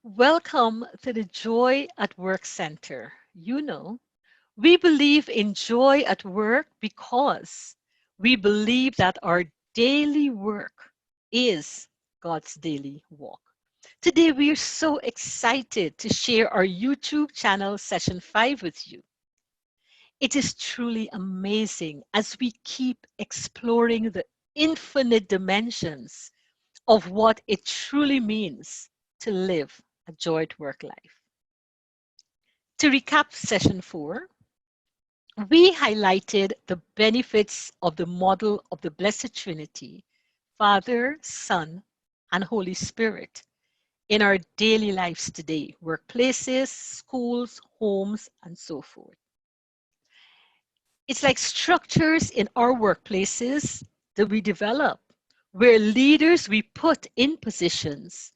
Welcome to the Joy at Work Center. We believe in joy at work because we believe that our daily work is God's daily walk. Today, we are so excited to share our YouTube channel session 5 with you. It is truly amazing as we keep exploring the infinite dimensions of what it truly means to live a joy at work life. To recap session 4, we highlighted the benefits of the model of the Blessed Trinity, Father, Son, and Holy Spirit in our daily lives today, workplaces, schools, homes, and so forth. It's like structures in our workplaces that we develop, where leaders we put in positions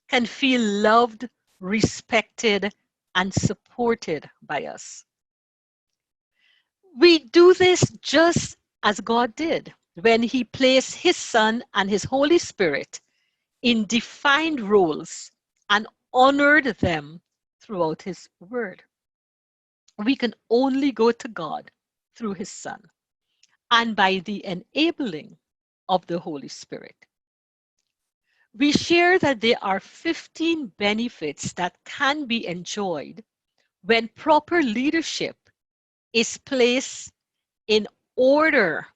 can feel loved, respected, and supported by us. We do this just as God did when He placed His Son and His Holy Spirit in defined roles and honored them throughout His Word. We can only go to God through His Son and by the enabling of the Holy Spirit. We share that there are 15 benefits that can be enjoyed when proper leadership is placed in order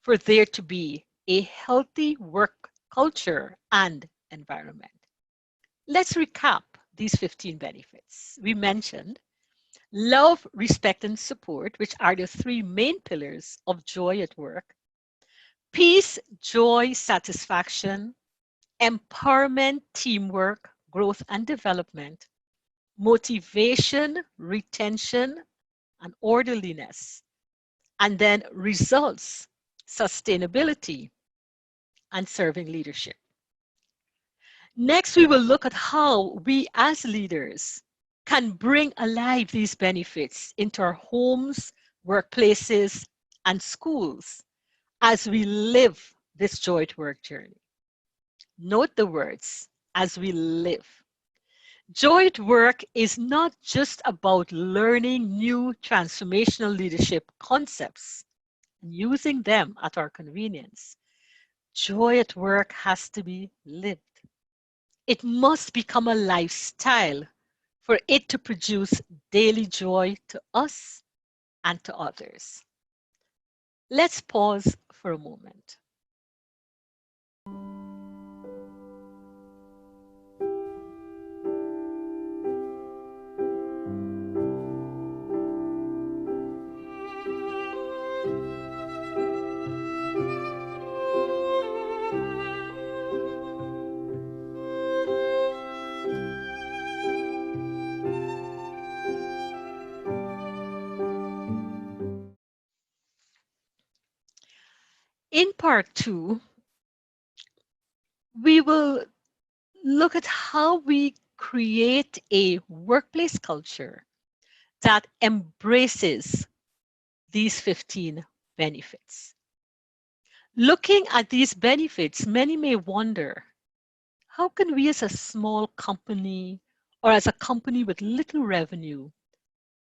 for there to be a healthy work culture and environment. Let's recap these 15 benefits. We mentioned love, respect, and support, which are the 3 main pillars of joy at work. Peace, joy, satisfaction, empowerment, teamwork, growth and development, motivation, retention, and orderliness, and then results, sustainability, and serving leadership. Next, we will look at how we as leaders can bring alive these benefits into our homes, workplaces, and schools as we live this joy at work journey. Note the words, as we live. Joy at work is not just about learning new transformational leadership concepts and using them at our convenience. Joy at work has to be lived. It must become a lifestyle for it to produce daily joy to us and to others. Let's pause for a moment. In part 2, we will look at how we create a workplace culture that embraces these 15 benefits. Looking at these benefits, many may wonder, how can we as a small company or as a company with little revenue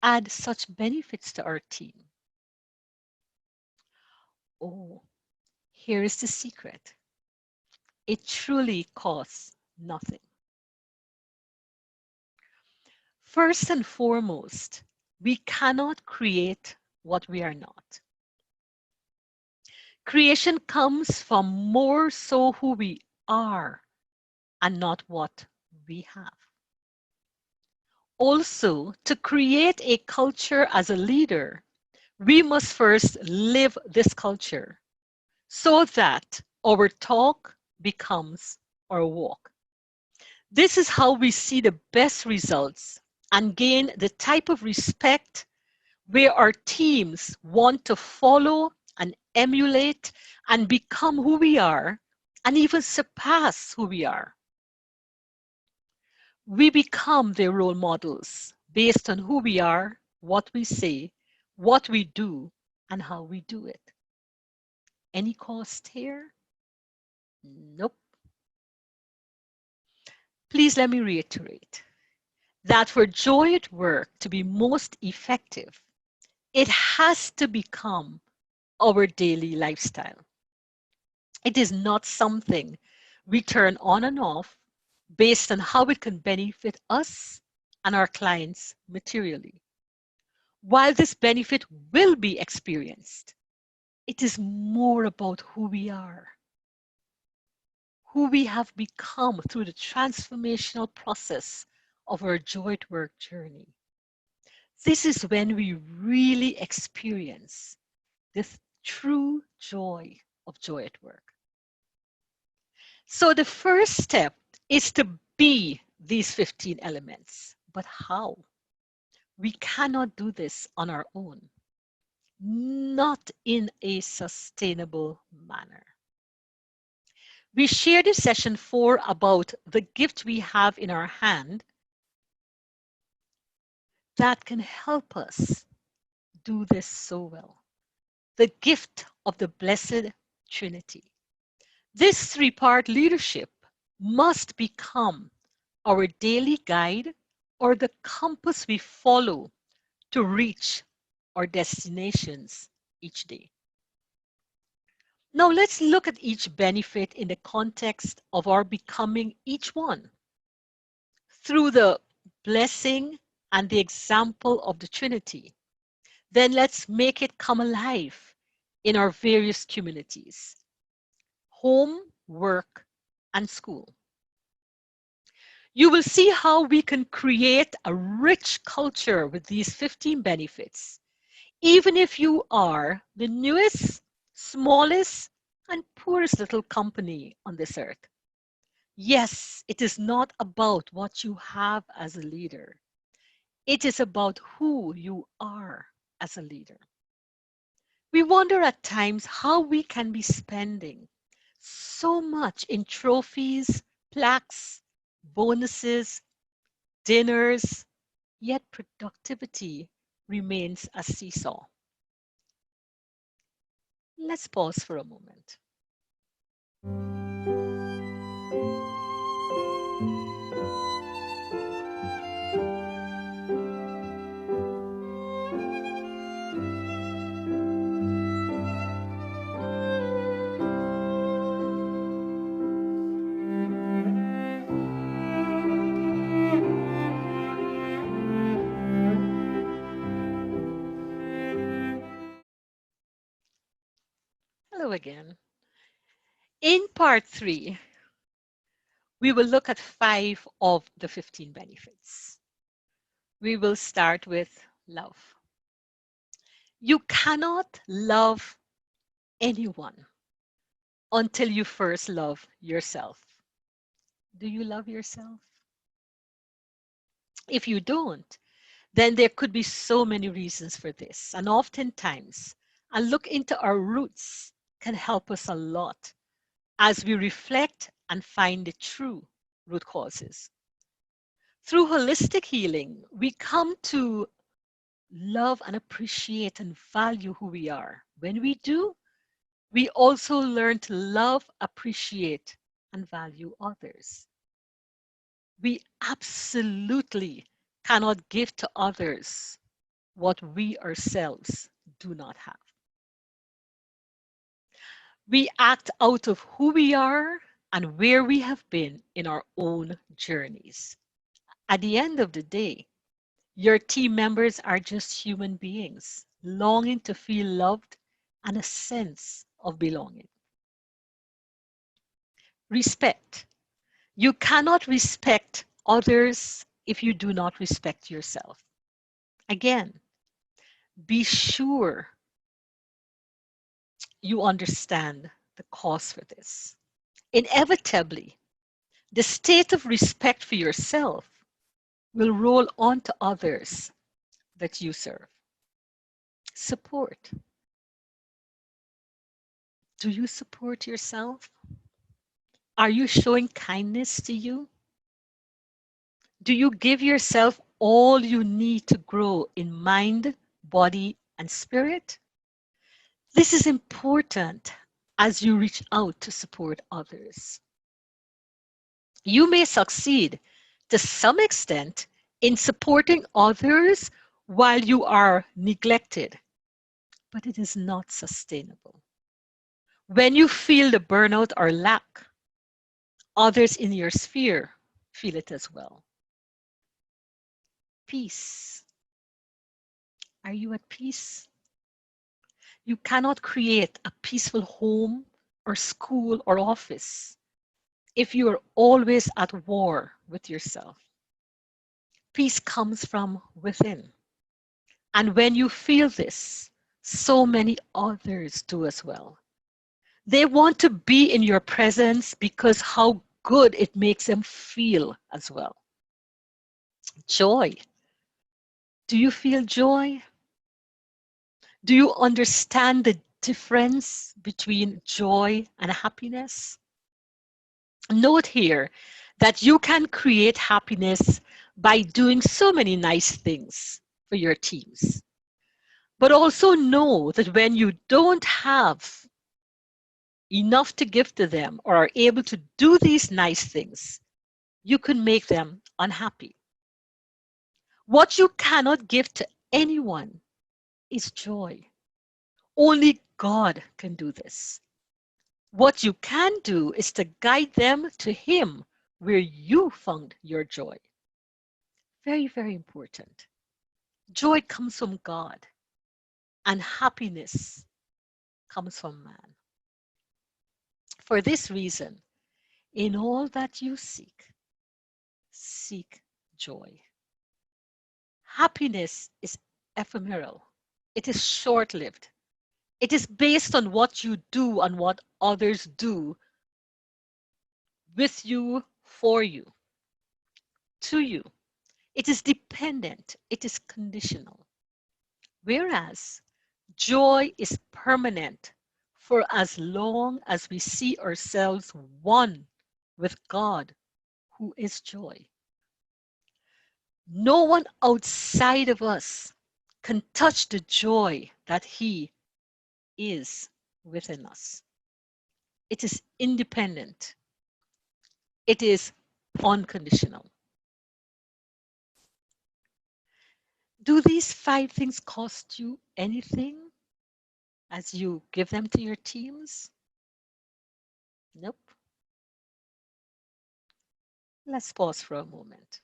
add such benefits to our team? Oh, here is the secret. It truly costs nothing. First and foremost, we cannot create what we are not. Creation comes from more so who we are and not what we have. Also, to create a culture as a leader, we must first live this culture so that our talk becomes our walk. This is how we see the best results and gain the type of respect where our teams want to follow and emulate and become who we are and even surpass who we are. We become their role models based on who we are what we say, what we do, and how we do it. Any cost here? Nope. Please let me reiterate that for joy at work to be most effective, it has to become our daily lifestyle. It is not something we turn on and off based on how it can benefit us and our clients materially. While this benefit will be experienced, it is more about who we are, who we have become through the transformational process of our joy at work journey. This is when we really experience this true joy of joy at work. So the first step is to be these 15 elements. But how? We cannot do this on our own, not in a sustainable manner. We shared in session 4 about the gift we have in our hand that can help us do this so well. The gift of the Blessed Trinity. This three-part leadership must become our daily guide or the compass we follow to reach our destinations each day. Now let's look at each benefit in the context of our becoming each one through the blessing and the example of the Trinity. Then let's make it come alive in our various communities, home, work, and school. You will see how we can create a rich culture with these 15 benefits, even if you are the newest, smallest, and poorest little company on this earth. Yes, it is not about what you have as a leader. It is about who you are as a leader. We wonder at times how we can be spending so much in trophies, plaques, bonuses, dinners, yet productivity remains a seesaw. Let's pause for a moment. Hello again. In part 3, we will look at 5 of the 15 benefits. We will start with love. You cannot love anyone until you first love yourself. Do you love yourself? If you don't, then there could be so many reasons for this. And oftentimes, a look into our roots can help us a lot as we reflect and find the true root causes. Through holistic healing, we come to love and appreciate and value who we are. When we do, we also learn to love, appreciate, and value others. We absolutely cannot give to others what we ourselves do not have. We act out of who we are and where we have been in our own journeys. At the end of the day, your team members are just human beings longing to feel loved and a sense of belonging. Respect. You cannot respect others if you do not respect yourself. Again, be sure you understand the cause for this. Inevitably, the state of respect for yourself will roll on to others that you serve. Support. Do you support yourself? Are you showing kindness to you? Do you give yourself all you need to grow in mind, body, and spirit. This is important as you reach out to support others. You may succeed to some extent in supporting others while you are neglected, but it is not sustainable. When you feel the burnout or lack, others in your sphere feel it as well. Peace. Are you at peace? You cannot create a peaceful home or school or office if you are always at war with yourself. Peace comes from within. And when you feel this, so many others do as well. They want to be in your presence because how good it makes them feel as well. Joy. Do you feel joy? Do you understand the difference between joy and happiness? Note here that you can create happiness by doing so many nice things for your teams. But also know that when you don't have enough to give to them or are able to do these nice things, you can make them unhappy. What you cannot give to anyone is joy. Only God can do this. What you can do is to guide them to Him where you found your joy. Very, very important. Joy comes from God, and happiness comes from man. For this reason, in all that you seek, seek joy. Happiness is ephemeral, it is short lived. It is based on what you do and what others do with you, for you, to you. It is dependent, it is conditional. Whereas joy is permanent for as long as we see ourselves one with God, who is joy. No one outside of us can touch the joy that He is within us. It is independent, it is unconditional. Do these 5 things cost you anything as you give them to your teams? Nope. Let's pause for a moment.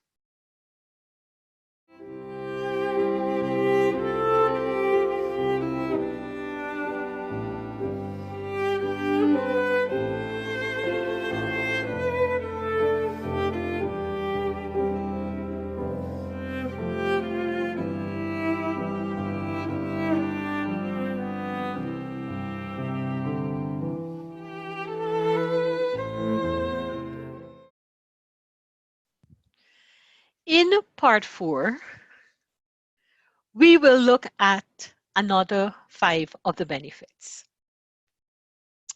In part 4, we will look at another 5 of the benefits.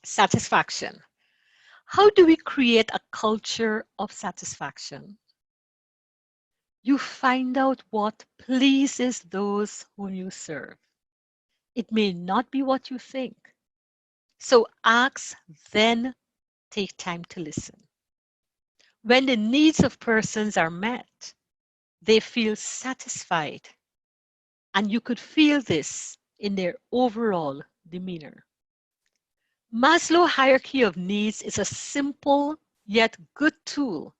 Satisfaction. How do we create a culture of satisfaction? You find out what pleases those whom you serve. It may not be what you think. So ask, then take time to listen. When the needs of persons are met, they feel satisfied, and you could feel this in their overall demeanor. Maslow hierarchy of needs is a simple yet good tool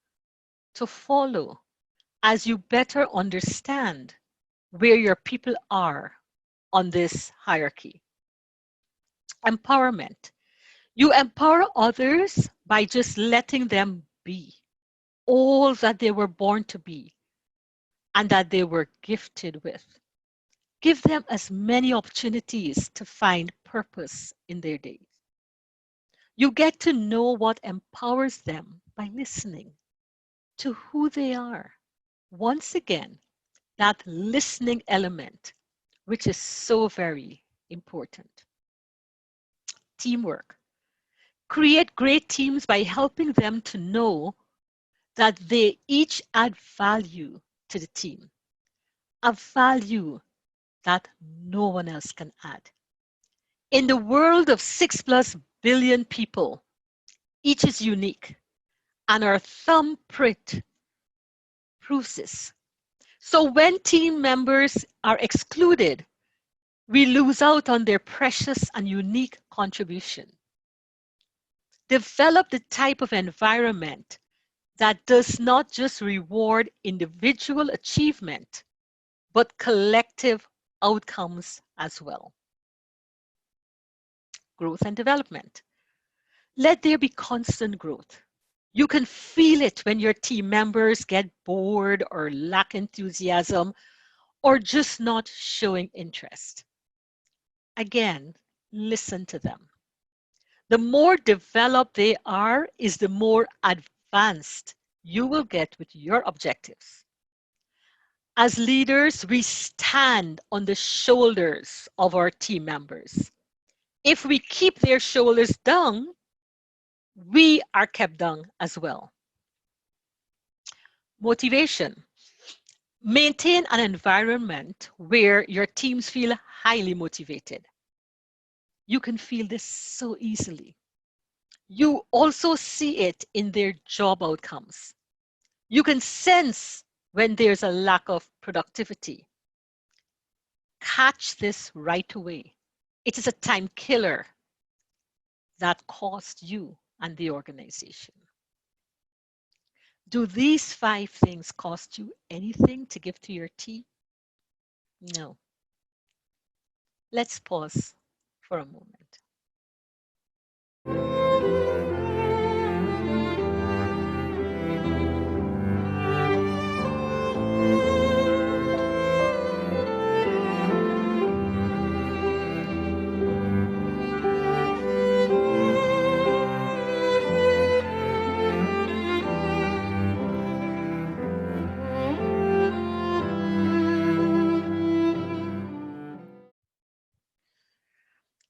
to follow as you better understand where your people are on this hierarchy. Empowerment. You empower others by just letting them be all that they were born to be and that they were gifted with. Give them as many opportunities to find purpose in their days. You get to know what empowers them by listening to who they are. Once again, that listening element, which is so very important. Teamwork. Create great teams by helping them to know that they each add value to the team. a value that no one else can add. In the world of 6+ billion people, each is unique, and our thumbprint proves this. So when team members are excluded, we lose out on their precious and unique contribution. Develop the type of environment that does not just reward individual achievement, but collective outcomes as well. Growth and development. Let there be constant growth. You can feel it when your team members get bored or lack enthusiasm or just not showing interest. Again, listen to them. The more developed they are is the more advanced you will get with your objectives. As leaders, we stand on the shoulders of our team members. If we keep their shoulders down, we are kept down as well. Motivation. Maintain an environment where your teams feel highly motivated. You can feel this so easily. You also see it in their job outcomes. You can sense when there's a lack of productivity. Catch this right away. It is a time killer that costs you and the organization. Do these 5 things cost you anything to give to your team? No. Let's pause for a moment.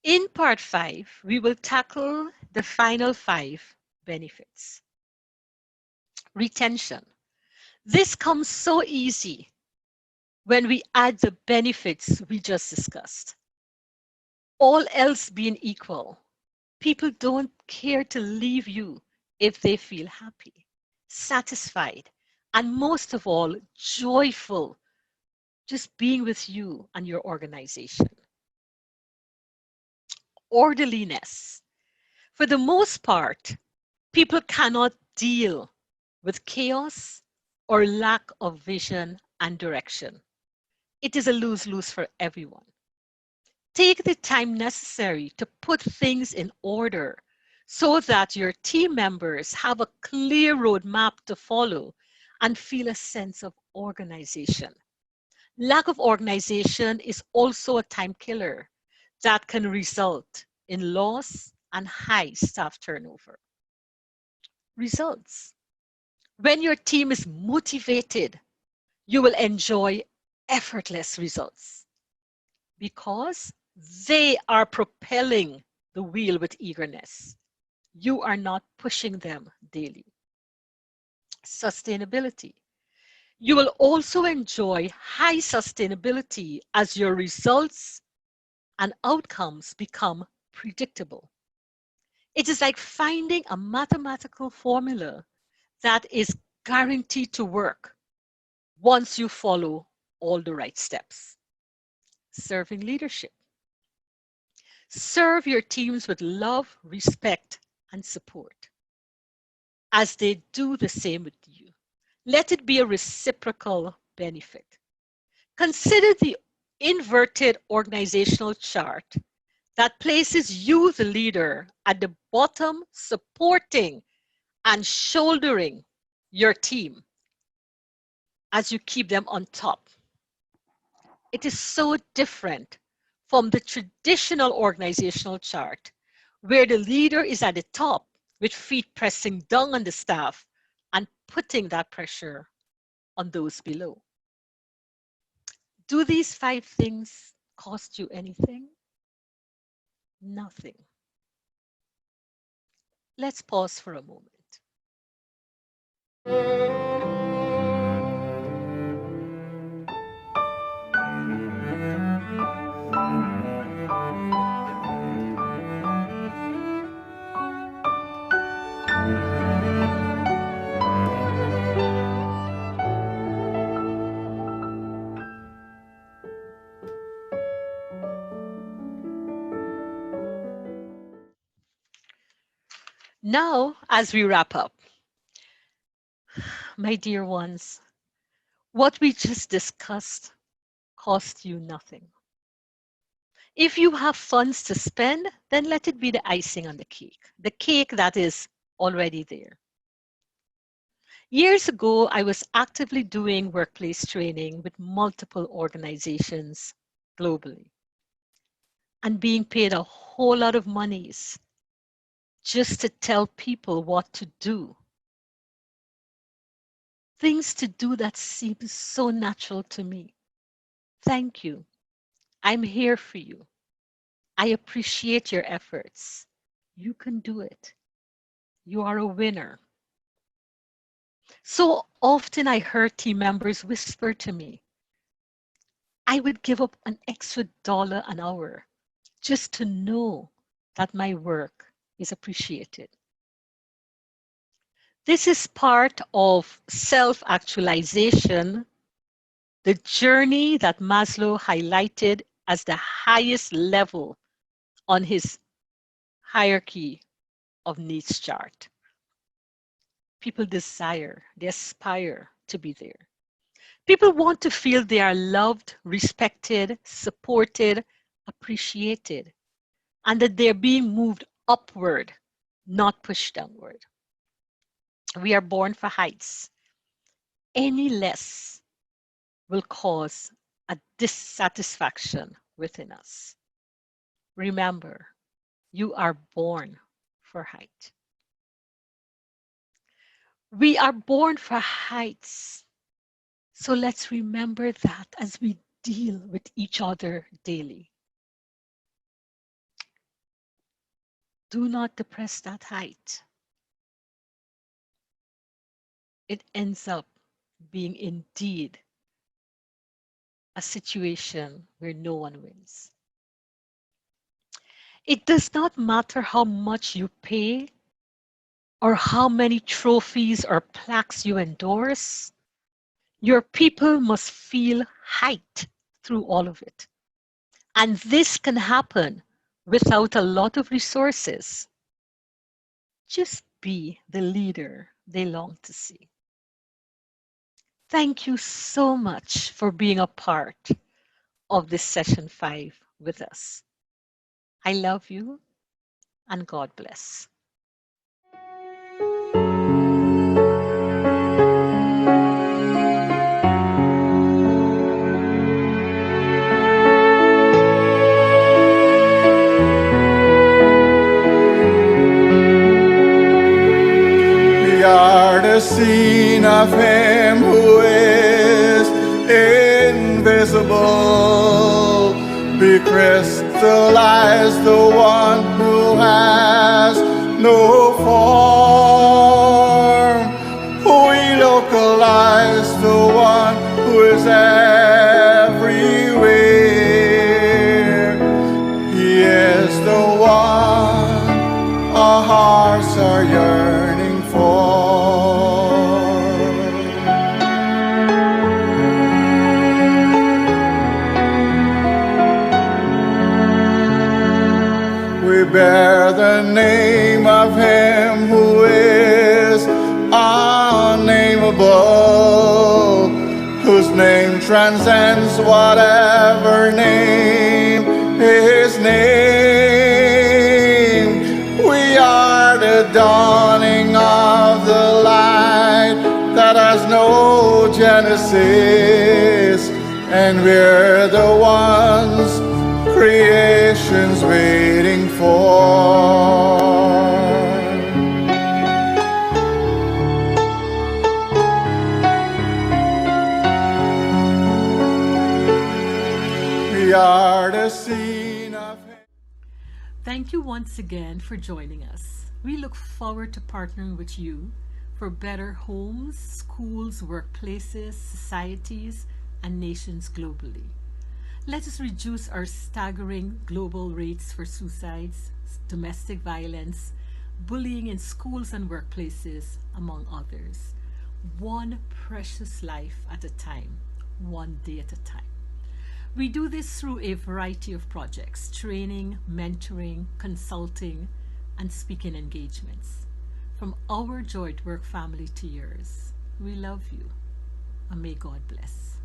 In part 5, we will tackle the final 5 benefits. Retention. This comes so easy when we add the benefits we just discussed. All else being equal, people don't care to leave you if they feel happy, satisfied, and most of all, joyful just being with you and your organization. Orderliness. For the most part, people cannot deal with chaos or lack of vision and direction. It is a lose-lose for everyone. Take the time necessary to put things in order so that your team members have a clear roadmap to follow and feel a sense of organization. Lack of organization is also a time killer that can result in loss and high staff turnover. Results. When your team is motivated, you will enjoy effortless results because they are propelling the wheel with eagerness. You are not pushing them daily. Sustainability. You will also enjoy high sustainability as your results and outcomes become predictable. It is like finding a mathematical formula that is guaranteed to work once you follow all the right steps. Serving leadership. Serve your teams with love, respect, and support as they do the same with you. Let it be a reciprocal benefit. Consider the inverted organizational chart that places you, the leader, at the bottom, supporting and shouldering your team as you keep them on top. It is so different from the traditional organizational chart where the leader is at the top with feet pressing down on the staff and putting that pressure on those below. Do these 5 things cost you anything? Nothing. Let's pause for a moment. Now, as we wrap up, my dear ones, what we just discussed cost you nothing. If you have funds to spend, then let it be the icing on the cake that is already there. Years ago, I was actively doing workplace training with multiple organizations globally and being paid a whole lot of monies just to tell people what to do. Things to do that seem so natural to me. Thank you. I'm here for you. I appreciate your efforts. You can do it. You are a winner. So often I heard team members whisper to me, I would give up an extra dollar an hour just to know that my work is appreciated. This is part of self-actualization, the journey that Maslow highlighted as the highest level on his hierarchy of needs chart. People desire, they aspire to be there. People want to feel they are loved, respected, supported, appreciated, and that they're being moved upward, not pushed downward. We are born for heights. Any less will cause a dissatisfaction within us. Remember, you are born for height. We are born for heights. So let's remember that as we deal with each other daily. Do not depress that height. It ends up being indeed a situation where no one wins. It does not matter how much you pay or how many trophies or plaques you endorse. Your people must feel height through all of it. And this can happen without a lot of resources. Just be the leader they long to see. Thank you so much for being a part of this session 5 with us. I love you and God bless. We are the scene of Him who is invisible. We crystallize the one who has no form. We localize the one who is everywhere. He is the one our hearts are yearning for. We bear the name of Him who is unnameable, whose name transcends whatever name His name. We are the dawning of the light that has no genesis, and we're the ones creation's waiting for. We are the scene of Him. Thank you once again for joining us. We look forward to partnering with you for better homes, schools, workplaces, societies, and nations globally. Let us reduce our staggering global rates for suicides, domestic violence, bullying in schools and workplaces, among others. One precious life at a time, one day at a time. We do this through a variety of projects, training, mentoring, consulting, and speaking engagements. from our Joy at Work family to yours. We love you, and may God bless.